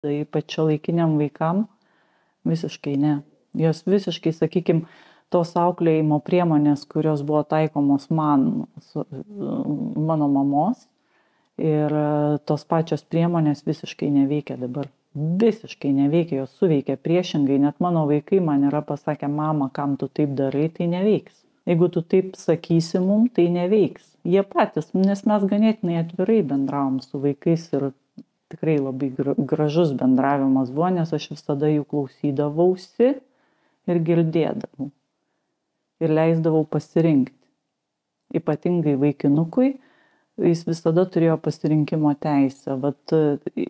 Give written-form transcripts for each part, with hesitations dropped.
Ypač šiuolaikiniam vaikam visiškai ne. Jos visiškai, sakykime, tos auklėjimo priemonės, kurios buvo taikomos mano mamos ir tos pačios priemonės visiškai neveikia dabar. Visiškai neveikia, jos suveikia priešingai. Net mano vaikai man yra pasakę, mama, kam tu taip darai, tai neveiks. Jeigu tu taip sakysi mum, tai neveiks. Jie patys, nes mes ganėtinai atvirai bendravom su vaikais ir tikrai labai gražus bendravimas buvo, nes aš visada jų klausydavausi ir girdėdavau. Ir leisdavau pasirinkti. Ypatingai vaikinukui, jis visada turėjo pasirinkimo teisę. Vat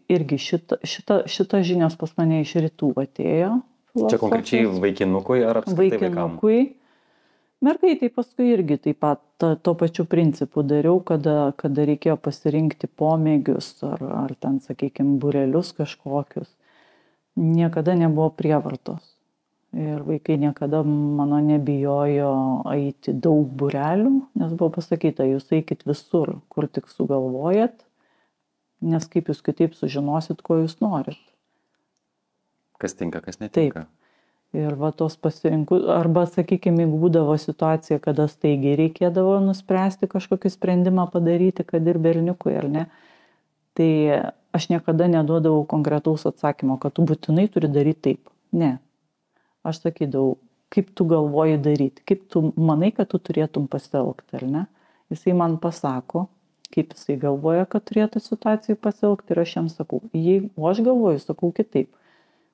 irgi šita žinios pas mane iš rytų atėjo. Čia konkrečiai vaikinukui ar apskritai vaikam? Vaikinukui. Mergaitai paskui irgi taip pat to pačiu principu dariau, kada reikėjo pasirinkti pomėgius ar ten, sakykime, būrelius kažkokius. Niekada nebuvo prievartos. Ir vaikai niekada mano nebijojo eiti daug būrelių, nes buvo pasakyta, jūs eikit visur, kur tik sugalvojat, nes kaip jūs kitaip sužinosit, ko jūs norit. Kas tinka, kas netinka. Taip. Ir va tos pasirinkų, arba, sakykime, jeigu būdavo situacija, kada staigiai reikėdavo nuspręsti kažkokį sprendimą padaryti, kad ir berniukui ar ne, tai aš niekada neduodavau konkretaus atsakymo, kad tu būtinai turi daryti taip. Ne. Aš sakydavau, kaip tu galvoji daryti, kaip tu manai, kad tu turėtum pasielgti, ar ne? Jisai man pasako, kaip jisai galvoja, kad turėtų situacijai pasielgti ir aš jam sakau, o aš galvoju, sakau kitaip.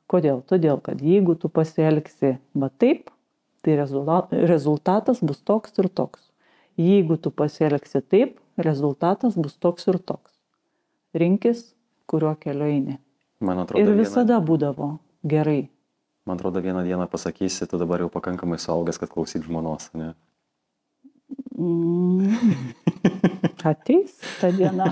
Kodėl? Todėl, kad jeigu tu pasielgsi va taip, tai rezultatas bus toks ir toks. Jeigu tu pasielgsi taip, rezultatas bus toks ir toks. Rinkis, kuriuo keliu eini. Ir visada būdavo gerai. Man atrodo, vieną dieną pasakysi, tu dabar jau pakankamai suaugęs, kad klausyt žmonos, ne? Ateis ta diena.